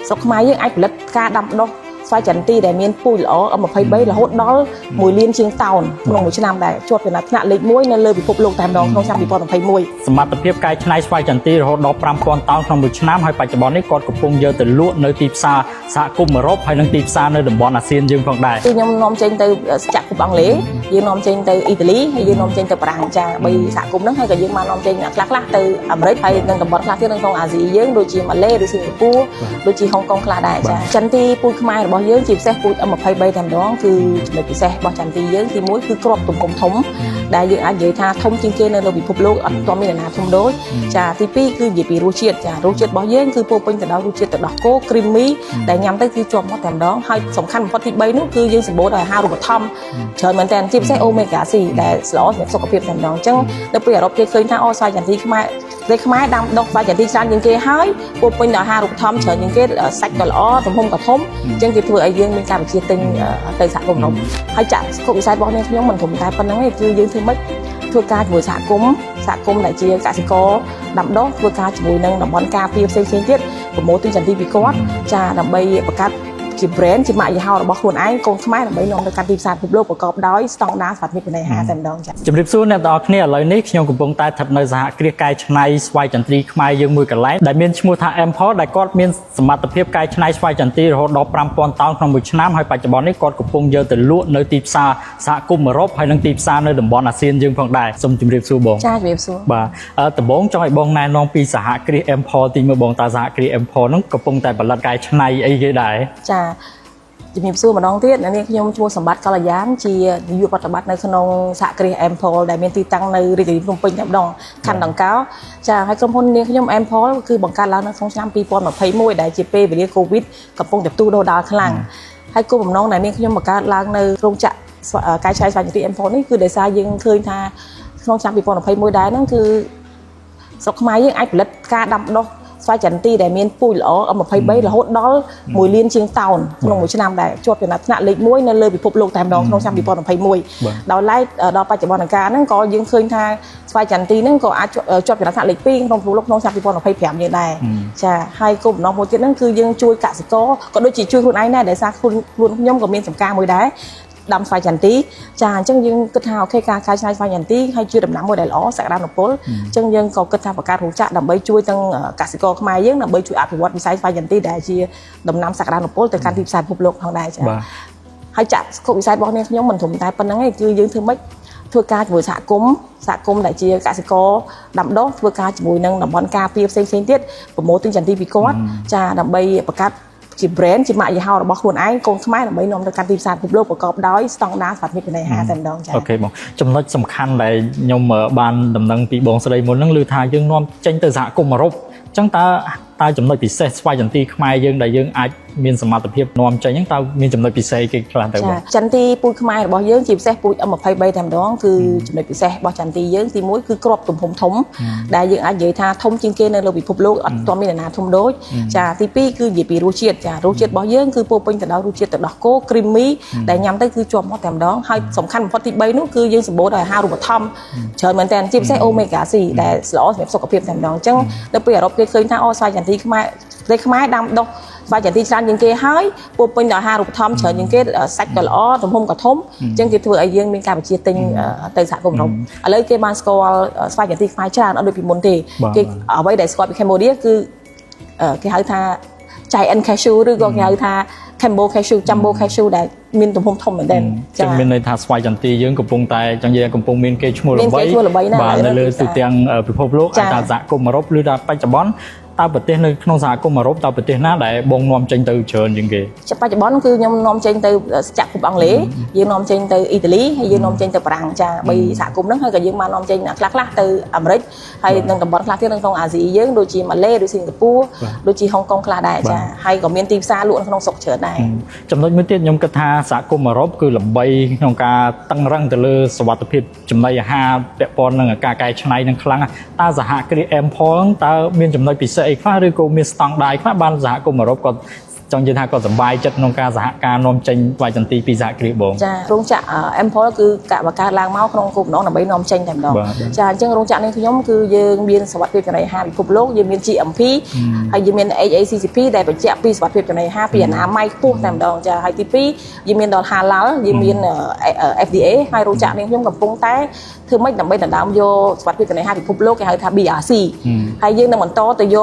ស្រុកខ្មែរយើងអាចផលិតការដាំដុះស្វាយចន្ទីដែលមានពូជល្អ23រហូតដល់1 លានជាងតោនក្នុងមួយឆ្នាំដែលជាប់ចំណាត់ថ្នាក់លេខ1នៅលើពិភពលោកតែម្ដងក្នុងឆ្នាំ2021សមត្ថភាពកែច្នៃស្វាយចន្ទីរហូតដល់5000តោនក្នុងមួយឆ្នាំហើយបច្ចុប្បន្ននេះគាត់កំពុងយកទៅលក់នៅទីផ្សារសហគមន៍អឺរ៉ុបហើយនិងទីផ្សារនៅតំបន់អាស៊ានយើងផងដែរគឺខ្ញុំនាំចេញទៅចក្រភពអង់គ្លេសយើងនាំចេញទៅអ៊ីតាលីហើយយើងនាំចេញទៅបារាំងចា3សហគមន៍ហ្នឹងហើយក៏យើងបាននាំចេញខ្លះៗទៅអាមេរិកហើយនិងតំបន់ខ្លះទៀតនៅក្នុងអាស៊ីយើងដូចជាម៉ាឡេឬសិង្ហបុរីដូចជាហុងកុងខ្លះដែរចាចន្ទីពូជខ្មែររបស់យើងជាពិសេសពូជ M23 តែម្ដងគឺចំណុចពិសេសរបស់ចន្ទីយើងទី1គឺគ្រាប់ទំហំធំដែលយើងអាចនិយាយថាធំជាងគេនៅលើពិភពលោកអត់ទាន់មានអ្នកណាធំដូចចាទី2គឺនិយាយពីរសជាតិចារសជាតិរបស់យើងគឺពោពេញទៅដោយរសជាតិទឹកដោះគោ creamy ដែលញ៉ាំទៅគឺជាប់មាត់តែម្ដងហើយសំខាន់បំផុតទី3នោះគឺយើងសម្បូរដោយអាហារូបត្ថម្ភច្រើនមែនតើជាពិសេស Omega 3ដែលល្អសម្រាប់សុខភាពតែម្ដងអញ្ចឹងនៅពេលអឺរ៉ុបគេឃើញថាអូស្វាយចន្ទីខ្មែរខ្មែរដាំដុះស្វាយចន្ទីច្រើនជាងគេហើយពោពេញដោយអាហារូបត្ថម្ភច្រើនជាងគេសាច់ក៏ល្អទំហំក៏ធំអញ្ចឹងគេធ្វើឲ្យយើងមានការវិជាទិញទៅសហគមន៍នោះហើយចាក់ស្គប់វិស័យរបស់ខ្ញុំមិនត្រឹមតែប៉ុណ្្នឹងទេគឺយើងធ្វើម៉េចធ្វើការជាមួយសហគមន៍ដែលជាកសិករដាំដុះធ្វើការជាមួយនឹងតំបន់ការពារផ្សេងៗទៀតប្រមូលទិញចន្ទីពីគាត់ចាដើម្បីបង្កើតជា brand ជាម៉ាកយីហោរបស់ខ្លួនឯងកូនខ្មែរដើម្បីនាំទៅកាន់ទីផ្សារពិភពលោកប្រកបដោយស្តង់ដារសុខភាពនៃអាហារតែម្ដងចា៎ជំរាបសួរអ្នកទាំងអស់គ្នាឥឡូវនេះខ្ញុំកំពុងតែស្ថិតនៅសហគ្រាសកែច្នៃស្វាយចន្ទីខ្មែរយើងមួយកន្លែងដែលមានឈ្មោះថា Empol ដែលគាត់មានសមត្ថភាពកែច្នៃស្វាយចន្ទីរហូតដល់5000តោនក្នុងមួយឆ្នាំហើយបច្ចុប្បន្ននេះគាត់កំពុងយកទៅលក់នៅទីផ្សារសហគមន៍អឺរ៉ុបហើយនិងទីផ្សារនៅតំបន់អាស៊ានយើងផងដែរសូមជម្រាបសួរបងចាជំរាបសួរបាទដំបូងចង់ឲ្យបងណែនាំពីសហគ្រាស Empol ទីមើលបងតើសហគ្រាស Empol ហ្នឹងកំពុងតែផលិតកែច្នៃអីគេដែរចាជំរាបសួរម្ដងទៀតនេះខ្ញុំឈ្មោះសម្បត្តិកល្យានជានាយកប្រតិបត្តិនៅក្នុងសហគ្រាស Empol ដែលមានទីតាំងនៅរាជធានីភ្នំពេញតែម្ដងខណ្ឌដង្កោចាហើយក្រុមហ៊ុននាងខ្ញុំ Empol គឺបង្កើតឡើងនៅក្នុងឆ្នាំ2021ដែលជាពេលវេលា COVID កំពុងតែផ្ទុះដូរដាលខ្លាំងហើយគោលបំណងដែលនាងខ្ញុំបង្កើតឡើងនៅរោងចក្រកែច្នៃស្វាយចន្ទី Empol នេះគឺដោយសារយើងឃើញថាក្នុងឆ្នាំ2021ដែរហ្នឹងគឺស្រុកខ្មែរយើងអាចផលិតការដាំដុះស្វាយចន្ទីដែលមានពូជល្អ23រហូតដល់1 លានជាងតោនក្នុងមួយឆ្នាំដែលជាប់ចំណាត់ថ្នាក់លេខ1នៅលើពិភពលោកតែម្ដងក្នុងឆ្នាំ2021ដោយឡែកដល់បច្ចុប្បន្នកាលហ្នឹងក៏យើងឃើញថាស្វាយចន្ទីហ្នឹងក៏អាចជាប់ចំណាត់ថ្នាក់លេខ2ក្នុងពិភពលោកក្នុងឆ្នាំ2025យើងដែរចាហើយគោលបំណងមួយទៀតហ្នឹងគឺយើងជួយកសិករក៏ដូចជាជួយខ្លួនឯងដែរដោយសារខ្លួនខ្ញុំក៏មានសម្ការមួយដែរដាំស្វាយចន្ទីចាអញ្ចឹងយើងគិតថាអូខេការកែច្នៃស្វាយចន្ទីហើយជាដំណាំមួយដែលល្អសក្តានុពលអញ្ចឹងយើងក៏គិតថាបង្កើតរោងចក្រដើម្បីជួយទាំងកសិករខ្មែរយើងដើម្បីជួយអភិវឌ្ឍវិស័យស្វាយចន្ទីដែលជាដំណាំសក្តានុពលទៅកាន់ទីផ្សារពិភពលោកផងដែរចាហើយចាក់ស្គប់វិស័យរបស់ខ្ញុំមិនត្រឹមតែប៉ុណ្្នឹងទេគឺយើងធ្វើម៉េចធ្វើការជាមួយសហគមន៍ដែលជាកសិករដាំដុះធ្វើការជាមួយនឹងតំបន់ការពារផ្សេងៗទៀតប្រមូលទិញចន្ទីពីគាត់ចាដើម្បីបង្កើតជា brand ជាម៉ាកយីហោរបស់ខ្លួនឯងកូនខ្មែរដើម្បីនាំទៅកាន់ទីផ្សារពិភពលោកប្រកបដោយស្តង់ដារសុខភាពនៃអាហារតែម្ដងចា៎អូខេបងចំណុចសំខាន់ដែលខ្ញុំបានដំណឹងពីបងស្រីមុនហ្នឹងឮថាយើងនាំចេញទៅសហគមន៍អឺរ៉ុបអញ្ចឹងតើចំណុចពិសេសស្វាយចន្ទីខ្មែរយើងដែលយើងអាចមានសមត្ថភាពនាំចេញហ្នឹងតើមានចំណុចពិសេសគេខ្លះទៅបងចន្ទីពូជខ្មែររបស់យើងជាពិសេសពូជ M23 តែម្ដងគឺចំណុចពិសេសរបស់ចន្ទីយើងទី1គឺគ្រាប់ទំហំធំដែលយើងអាចនិយាយថាធំជាងគេនៅលើពិភពលោកអត់ទាន់មានអ្នកណាធំដូចចាទី2គឺនិយាយពីរសជាតិចារសជាតិរបស់យើងគឺពោពេញទៅដោយរសជាតិទឹកដោះគោ creamy ដែលញ៉ាំទៅគឺជាប់មាត់តែម្ដងហើយសំខាន់បំផុតទី3នោះគឺយើងសម្បូរដោយអាហារូបត្ថម្ភច្រើនមែនតើជាពិសេស Omega 3ដែលល្អសម្រាប់សុខភាពតែម្ដងអញ្ចឹងនៅពេលអឺរ៉ុបគេឃើញថាអូស្វាយចន្ទីខ្មែរដាំដុះស្វាយចន្ទីច្រើនជាងគេហើយពោពេញដោយអាហារូបត្ថម្ភច្រើនជាងគេសាច់ក៏ល្អទំហំក៏ធំអញ្ចឹងគេធ្វើឲ្យយើងមានការវិជាទិញទៅសហគមន៍នោះឥឡូវគេបានស្គាល់ស្វាយចន្ទីខ្មែរច្រើនអត់ដូចពីមុនទេគេអ្វីដែលស្គាល់ពីកម្ពុជាគឺគេហៅថា Giant Cashew ឬក៏គេហៅថា Jumbo Cashew ដែលមានទំហំធំមែនទែនចា៎មានន័យថាស្វាយចន្ទីយើងកំពុងតែចង់និយាយកំពុងមានគេឈ្មោះល្បីបាទនៅលើទូទាំងពិភពលោកអាចថាសហគមន៍អឺរ៉ុបឬថាបច្ចុប្បន្នតើប្រទេសនៅក្នុងសហគមន៍អឺរ៉ុបតើប្រទេសណាដែលបងនាំចេញទៅច្រើនជាងគេបច្ចុប្បន្នគឺខ្ញុំនាំចេញទៅចក្រភពអង់គ្លេសយើងនាំចេញទៅអ៊ីតាលីហើយយើងនាំចេញទៅបារាំងចា3សហគមន៍ហ្នឹងហើយក៏យើងបាននាំចេញខ្លះទៅអាមេរិកហើយនឹងតំបន់ខ្លះទៀតនៅក្នុងអាស៊ីយើងដូចជាម៉ាឡេឬសិង្ហបុរីដូចជាហុងកុងខ្លះដែរចាហើយក៏មានទីផ្សារលក់នៅក្នុងស្រុកច្រើនដែរចំណុចមួយទៀតខ្ញុំគិតថាសហគមន៍អឺរ៉ុបគឺល្បីក្នុងការតឹងរឹងទៅលើសុវត្ថិភាពចំណីអាហារពាក់ព័ន្ធនឹងការកែច្នៃនឹងខ្លាំងតើសហគ្រាស Empol តើមានចំណុចពិសេសអីខ្លះឬក៏មានស្តង់ដារខ្លះបានសហគមន៍អឺរ៉ុបគាត់ ចង់និយាយថាគាត់សប្បាយចិត្តក្នុងការសហការនាំចេញស្វាយចន្ទីពីសហគ្រាសបង ចារោងចក្រ Empol គឺកាបការឡើងមកក្នុងគោលបំណងដើម្បីនាំចេញតែម្ដងចាអញ្ចឹងរោងចក្រនេះខ្ញុំគឺយើងមានសវត្ថិភាពចំណីអាហារពិភពលោកយើងមាន GMP ហើយយើងមាន HACCP ដែលបញ្ជាក់ពីសវត្ថិភាពចំណីអាហារពីអនាម័យខ្ពស់តែម្ដងចាហើយទី2យើងមានដល់ Halal យើងមាន FDA ហើយរោងចក្រនេះខ្ញុំកំពុងតែធ្វើម៉េចដើម្បីដណ្ដើមយកសវត្ថិភាពចំណីអាហារពិភពលោកគេហៅថា BRC ហើយយើងនឹងបន្តទៅយ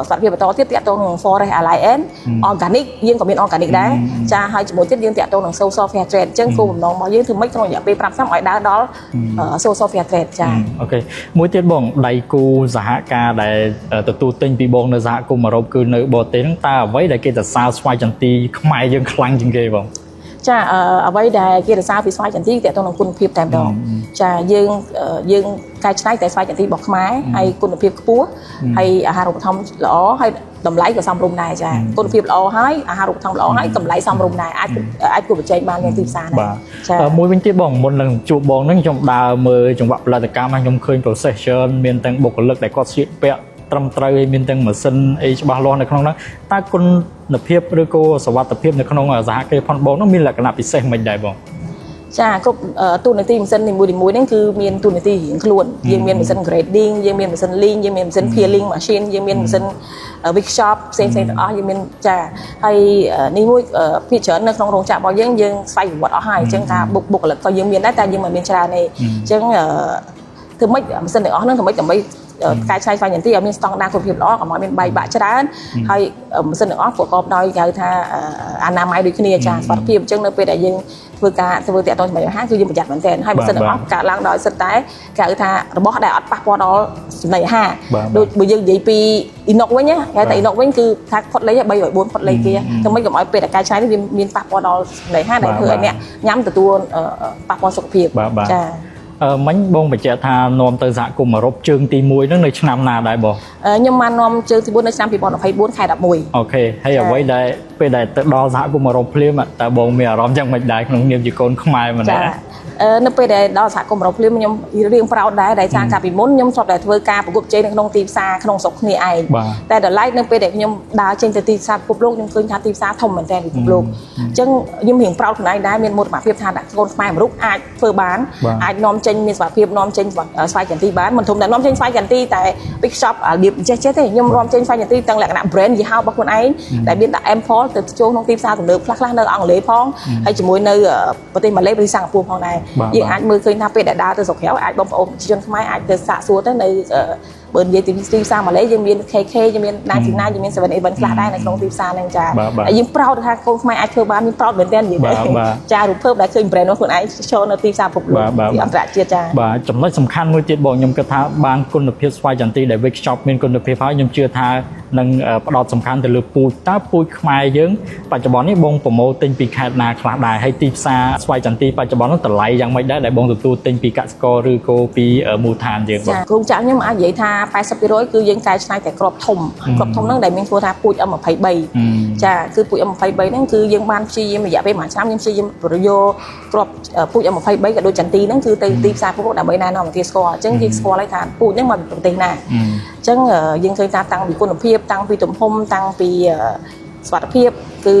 កសវត្ថិភាពបន្តទៀតទាក់ទងនឹង Forest Alliance Organic យើងក៏មាន Organic ដែរចាហើយជាមួយទៀតយើងតាក់ទងនឹង Social Fair Trade អញ្ចឹងគោលបំណងរបស់យើងធ្វើម៉េចក្នុងរយៈពេល5ឆ្នាំឲ្យដើរដល់ Social Fair Trade ចាអូខេមួយទៀតបងដៃគូសហការដែលទទួលទិញពីបងនៅសហគមន៍អឺរ៉ុបគឺនៅបរទេសហ្នឹងតើអ្វីដែលគេសរសើរស្វាយចន្ទីខ្មែរយើងខ្លាំងជាងគេបងចាអ្វីដែលគេរសារពីស្វាយចន្ទីតាក់ទងនឹងគុណភាពតែម្ដងចាយើងកែច្នៃតែស្វាយចន្ទីរបស់ខ្មែរហើយគុណភាពខ្ពស់ហើយអាហារូបត្ថម្ភល្អហើយតម្លៃក៏សមរម្យដែរចាគុណភាពល្អហើយអាហារូបត្ថម្ភល្អហើយតម្លៃសមរម្យដែរអាចគួរប្រជែងបានក្នុងទីផ្សារដែរចាមួយវិញទៀតបងមុននឹងជួបបងហ្នឹងខ្ញុំដើរមើលចង្វាក់ផលិតកម្មហើយខ្ញុំឃើញ process ច្រើនមានទាំងបុគ្គលិកដែលគាត់ស្លៀកពាក់ត្រឹមត្រូវហើយមានទាំងម៉ាស៊ីនអីច្បាស់លាស់នៅក្នុងហ្នឹងតើគុណភាពឬក៏សុវត្ថិភាពនៅក្នុងសហគ្រាសផុនបងហ្នឹងមានលក្ខណៈពិសេសមិនដែរបងចាគ្រប់ទូនាទីម៉ាស៊ីននីមួយៗហ្នឹងគឺមានទូនាទីរៀងខ្លួនយើងមានម៉ាស៊ីន grading យើងមានម៉ាស៊ីន lean យើងមានម៉ាស៊ីន peeling machine យើងមានម៉ាស៊ីន workshop ផ្សេងៗទាំងអស់យើងមានចាហើយនេះមួយភាគច្រើននៅក្នុងរោងចក្ររបស់យើងស្វ័យប្រវត្តិអស់ហើយអញ្ចឹងការបុគ្គលិកក៏យើងមានដែរតែយើងមិនមានច្រើនទេអញ្ចឹងធ្វើម៉េចម៉ាស៊ីនទាំងអស់ហ្នឹងធ្វើម៉េចដើម្បីការឆ្នៃស្វ័យចន្ទីឲ្យមានស្តង់ដារគុណភាពល្អកុំឲ្យមានបែកបាក់ច្រើនហើយម៉ាស៊ីនទាំងអស់ប្រកបដោយគេហៅថាអនាម័យដូចគ្នាចាសុខភាពអញ្ចឹងនៅពេលដែលយើងធ្វើតាក់ទងជាមួយអាហារគឺយើងប្រយ័ត្នមែនទែនហើយម៉ាស៊ីនទាំងអស់កើតឡើងដោយសិតតែគេហៅថារបស់ដែលអត់ប៉ះពាល់ដល់ចំណីអាហារដូចបើយើងនិយាយពី inox វិញគេហៅថា inox វិញគឺថាផុតលេខ304ផុតលេខគេធ្វើម៉េចកុំឲ្យពេលដែលការឆ្នៃនេះវាមានប៉ះពាល់ដល់ចំណីអាហារដែលធ្វើឲ្យអ្នកញ៉ាំទទួលប៉ះពាល់សុខភាពចាមិញបងបញ្ជាក់ថានាំទៅសហគមន៍អឺរ៉ុបជើងទី1ហ្នឹងនៅឆ្នាំណាដែរបងខ្ញុំបាននាំជើងទី4នៅឆ្នាំ2024ខែ11អូខេហើយអ្វីដែលពេលដែលទៅដល់សហគមន៍អឺរ៉ុបភ្លាមតើបងមានអារម្មណ៍យ៉ាងម៉េចដែរក្នុងនាមជាកូនខ្មែរម្នាក់នៅពេលដែលដល់សហគមន៍អឺរ៉ុបភ្លាមខ្ញុំរៀងប្រោតដែរដែលចាកាលពីមុនខ្ញុំធ្លាប់តែធ្វើការប្រកួតប្រជែងនៅក្នុងទីផ្សារក្នុងស្រុកគ្នាឯងតែដល់ឡែកនៅពេលដែលខ្ញុំដើរចេញទៅទីផ្សារពិភពលោកខ្ញុំឃើញថាទីផ្សារធំមែនទែនពិភពលោកអញ្ចឹងខ្ញុំរៀងប្រោតខ្លួនឯងដែរមានមោទនភាពថាកូនខ្មែរមួយរូបអាចធ្វើបានអាចនាំចេញមានសុខភាពនាំចេញស្វាយចន្ទីបានមិនធំតែនាំចេញស្វាយចន្ទីតែ big shop របៀបចេះទេខ្ញុំនាំចេញស្វាយចន្ទីទាំងលក្ខណៈ brand យីហោរបស់ខ្លួនឯងដែលមានដាក់ Empol ទៅចូលក្នុងទីផ្សារទំនើបខ្លះនៅអង់គ្លេសផងហើយជាមួយនៅប្រទេសម៉ាឡេប្រទេសសិង្ហបុរីផងដែរយើងអាចមើលឃើញថាពេលដែលដើរទៅស្រុកក្រៅអាចបងប្អូនប្រជាជនខ្មែរអាចទៅសាកសួរទៅនៅបើនិយាយទីផ្សារម៉ាឡេយើងមាន KK យើងមាន99យើងមាន 7-Eleven ខ្លះដែរនៅក្នុងទីផ្សារហ្នឹងចាហើយយើងប្រោតថាកូនខ្មែរអាចធ្វើបានមានប្រោតមែនទែននិយាយចារូបភាពដែលឃើញ brand របស់ខ្លួនឯងចូលនៅទីផ្សារពិភពលោកទីអន្តរជាតិចាបាទចំណុចសំខាន់មួយទៀតបងខ្ញុំគិតថាបានគុណភាពស្វាយចន្ទីដែល Wake Shop មានគុណភាពហើយខ្ញុំជឿថានឹងផ្ដោតសំខាន់ទៅលើពូជតើពូជខ្មែរយើងបច្ចុប្បន្ននេះបងប្រម៉ូទិញពីខេត្តណាខ្លះដែរហើយទីផ្សារស្វាយចន្ទីបច្ចុប្បន្ននោះតម្លៃយ៉ាងម៉េចដែរដែលបងទទួលទិញពីកសិករឬក៏ពីមូលដ្ឋានយើងបងក្រុមចាក់ខ្ញុំអាចនិយាយថា80% គឺយើងកែច្នៃតែក្របធំហ្នឹងដែលមានឈ្មោះថាពូជ M23 ចាគឺពូជ M23 ហ្នឹងគឺយើងបានព្យាយាមរយៈពេល1ឆ្នាំខ្ញុំព្យាយាមប្រយោគក្របពូជ M23 ក៏ដូចចន្ទីហ្នឹងគឺទៅទីផ្សារពិភពលោកដើម្បីណែនាំឲ្យគេស្គាល់អញ្ចឹងគេស្គាល់ហើយថាពូជហ្នឹងមកពីប្រទេសណាអញ្ចឹងយើងឃើញថាតាំងពីគុណភាពតាំងពីទំហំតាំងពីសុខភាពគឺ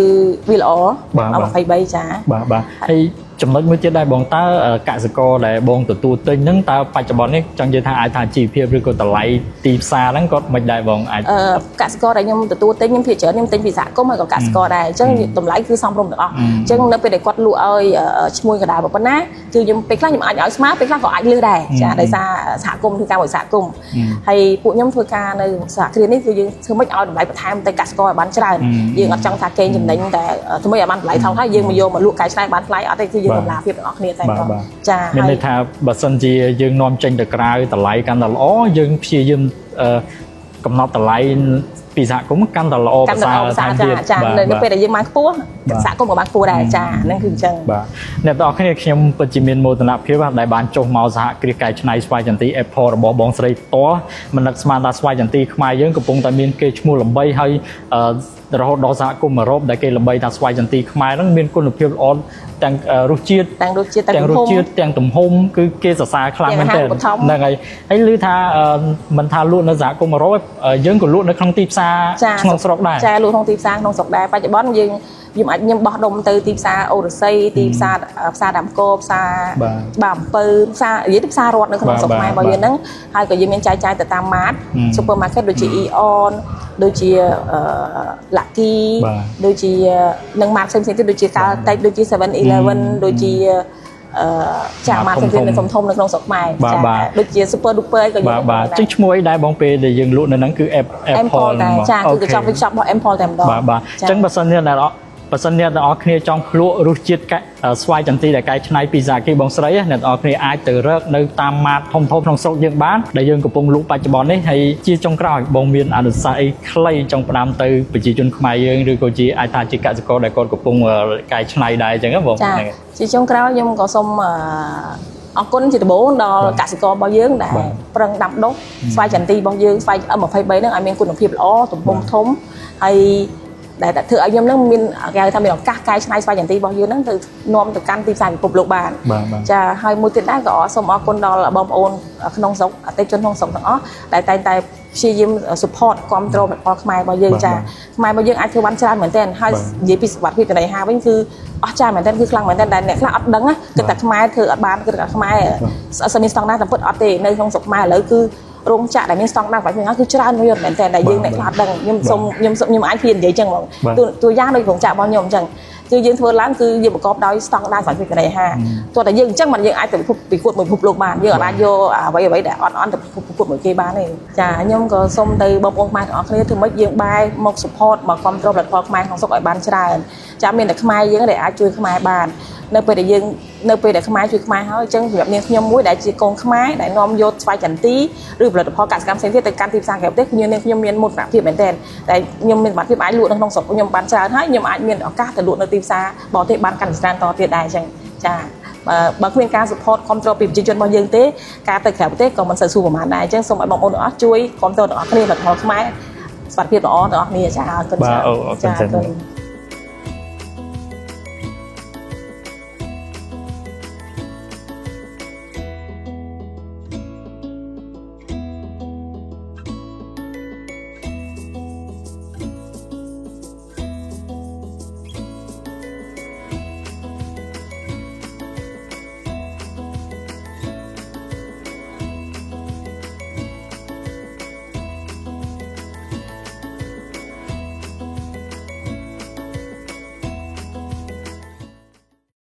វាល្អ M23 ចាបាទហើយចំណុចមួយទៀតដែរបងតើកសិករដែលបងទទួលទិញហ្នឹងតើបច្ចុប្បន្ននេះចង់និយាយថាអាចថាជីវភាពឬក៏តម្លៃទីផ្សារហ្នឹងក៏មិនដែរបងអាចកសិករដែលខ្ញុំទទួលទិញខ្ញុំភាគច្រើនខ្ញុំទិញពីសហគមន៍ហើយក៏កសិករដែរអញ្ចឹងតម្លៃគឺសមរម្យទាំងអស់អញ្ចឹងនៅពេលដែលគាត់លក់ឲ្យឈ្មួញកណ្ដាលប៉ុណ្ណាគឺខ្ញុំពេលខ្លះខ្ញុំអាចឲ្យស្មើពេលខ្លះក៏អាចលើសដែរចាដោយសារសហគមន៍ធ្វើការមួយសហគមន៍ហើយពួកខ្ញុំធ្វើការនៅសហគ្រាសនេះគឺយើងធ្វើម៉េចឲ្យតម្លៃបន្ថែមទៅកសិករឲ្យបានច្រើនយើងអត់ចង់ថាកេងចំណេញតែធ្វើម៉េចឲ្យបានតម្លៃថោកហើយយើងមកយកមកលក់កែច្នៃបានថ្លៃអត់ទេគឺយើងតម្លាភាពទាំងអស់គ្នាតែចាមានន័យថាបើសិនជាយើងនាំចេញទៅក្រៅតម្លៃកាន់តែល្អយើងព្យាយាមកំណត់តម្លៃពីសហគមន៍កាន់តែល្អប្រសើរថែមទៀតចានៅពេលដែលយើងបានខ្ពស់សហគមន៍ក៏បានខ្ពស់ដែរចាហ្នឹងគឺអញ្ចឹងបាទអ្នកទាំងអស់គ្នាខ្ញុំពិតជាមានមោទនភាពដែលបានចុះមកសហគ្រាសកែច្នៃស្វាយចន្ទី Apple របស់បងស្រីផ្ទាល់មិននឹកស្មានថាស្វាយចន្ទីខ្មែរយើងកំពុងតែមានកេរ្តិ៍ឈ្មោះល្បីហើយរហូតដល់សហគមន៍អឺរ៉ុបដែលគេល្បីថាស្វាយចន្ទីខ្មែរហ្នឹងមានគុណភាពល្អទាំងរសជាតិទាំងទំហំគឺគេសរសើរខ្លាំងមែនទែនហ្នឹងហើយឮថាមិនថាលក់នៅសហគមន៍អឺរ៉ុបយើងក៏លក់នៅក្នុងទីផ្សារ សារក្នុងស្រុកដែរ ចាលក់ក្នុងទីផ្សារក្នុងស្រុកដែរបច្ចុប្បន្នយើងអាចខ្ញុំបោះដុំទៅទីផ្សារអូរស័យទីផ្សារដាំកោផ្សារបាអំពៅផ្សារនិយាយទៅផ្សាររត់នៅក្នុងស្រុកខ្មែររបស់យើងហ្នឹងហើយក៏យើងមានចែកចាយទៅតាមម៉ាត supermarket ដូចជា Eon ដូចជា Lucky ដូចជានឹងម៉ាតផ្សេងៗទៀតដូចជា Caltex ដូចជា 7-Eleven ដូចជាចាម៉ាតផ្សេងៗនៅធំៗនៅក្នុងស្រុកខ្មែរចាដូចជា Super Duper ក៏យើងបាទចឹងឈ្មោះអីដែរបងពេលដែលយើងលក់នៅហ្នឹងគឺ Apple ចាគឺកញ្ចប់ shop របស់ Apple តែម្ដងបាទចឹងបើសិនជាអ្នកទាំងអស់គ្នាចង់ភ្លក់រសជាតិស្វាយចន្ទីដែលកែច្នៃពីសាគីបងស្រីអ្នកទាំងអស់គ្នាអាចទៅរកនៅតាមម៉ាតធំៗក្នុងស្រុកយើងបានដែលយើងកំពុងលក់បច្ចុប្បន្ននេះហើយជាចុងក្រោយបងមានអនុសាសន៍អីខ្លីចង់ផ្ដាំទៅប្រជាជនខ្មែរយើងឬក៏ជាអាចថាជាកសិករដែលគាត់កំពុងកែច្នៃដែរអញ្ចឹងបងចាជាចុងក្រោយខ្ញុំក៏សូមអរគុណជាដំបូងដល់កសិកររបស់យើងដែលប្រឹងដាំដុះស្វាយចន្ទីរបស់យើងស្វាយ M23 ហ្នឹងឲ្យមានគុណភាពល្អទំហំធំហើយដែលធ្វើឲ្យខ្ញុំនឹងមានគេហៅថាមានឱកាសកែច្នៃស្វាយចន្ទីរបស់យើងហ្នឹងទៅនាំទៅកាន់ទីផ្សារពិភពលោកបានចាហើយមួយទៀតដែរក៏សូមអរគុណដល់បងប្អូនក្នុងស្រុកអតិថិជនក្នុងស្រុកទាំងអស់ដែលតែងតែព្យាយាម support គ្រប់គ្រងផលិតផលខ្មែររបស់យើងចាខ្មែររបស់យើងអាចធ្វើបានច្រើនមែនទែនហើយនិយាយពីសុខភាពកណ្ដីហាវិញគឺអស់ចាមែនទែនគឺខ្លាំងមែនទែនដែលអ្នកខ្លះអត់ដឹងគិតតែខ្មែរធ្វើអត់បានគិតតែខ្មែរស្អត់មានស្តង់ដារតែពិតអត់ទេនៅក្នុងស្រុកខ្មែរឥឡូវគឺរោងចក្រដែលមានស្តង់ដារបែបនេះគឺច្រើនមួយមែនតើដែលយើងអ្នកខ្លះដឹងខ្ញុំអាចហ៊ាននិយាយចឹងហ្មងតួយ៉ាងដូចរោងចក្ររបស់ខ្ញុំអញ្ចឹងគឺយើងធ្វើឡើងគឺយើងប្រកបដោយស្តង់ដារស្វ័យភាពកណ្ដីហាទោះតែយើងអញ្ចឹងមិនយើងអាចទៅប្រកួតមួយពិភពលោកបានយើងអាចយកអ្វីដែលអត់ទៅប្រកួតមួយគេបានទេចាខ្ញុំក៏សូមទៅបងប្អូនខ្មែរទាំងអស់គ្នាធ្វើម៉េចយើងបែរមក support មកគ្រប់គ្រងផលិតផលខ្មែរក្នុងស្រុកឲ្យបានច្រើនចាមានតែខ្មែរយើងដែលអាចជួយខ្មែរបាននៅពេលដែលខ្មែរជួយខ្មែរហើយអញ្ចឹងសម្រាប់នាងខ្ញុំមួយដែលជាកូនខ្មែរដែលនាំយកស្វាយចន្ទីឬផលិតផលកសិកម្មផ្សេងទៀតទៅកាន់ទីផ្សារក្រៅប្រទេសខ្ញុំមានមោទនភាពមែនទែនតែខ្ញុំមានសមត្ថភាពអាចលក់នៅក្នុងស្រុកខ្ញុំបានច្រើនហើយខ្ញុំអាចមានឱកាសទៅលក់នៅទីផ្សារបរទេសបានកាន់តែច្រើនតទៀតដែរអញ្ចឹងចាបើគ្មានការ support គ្រប់គ្រងពីប្រជាជនរបស់យើងទេការទៅក្រៅប្រទេសក៏មិនសូវស្រួលប្រហែលដែរអញ្ចឹងសូមឲ្យបងប្អូនទាំងអស់ជួយគ្រប់គ្រងទាំងអស់គ្នាផលិតផលខ្មែរសុខភាពល្អទាំងអស់គ្នាចាអរគុណចាអរគុណ